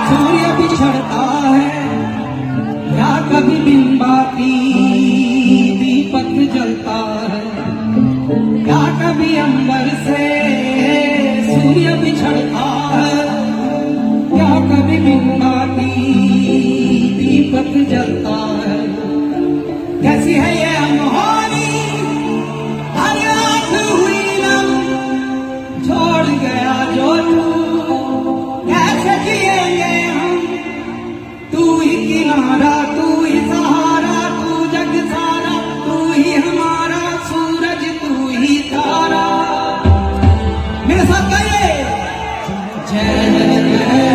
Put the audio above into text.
सूर्य बिछड़ता है या कभी बिन बाती दीपक जलता है, या कभी अंबर से सूर्य बिछड़ता है, या कभी बिन बाती दीपक जलता है। कैसी है ये अनहोनी हर रात हुई नम, छोड़ गया जो तू कैसे जिएंगे हम। तू ही किनारा, तू ही सहारा, तू जग सारा, तू ही हमारा सूरज, तू ही तारा। मेरे साथ गाइए। जय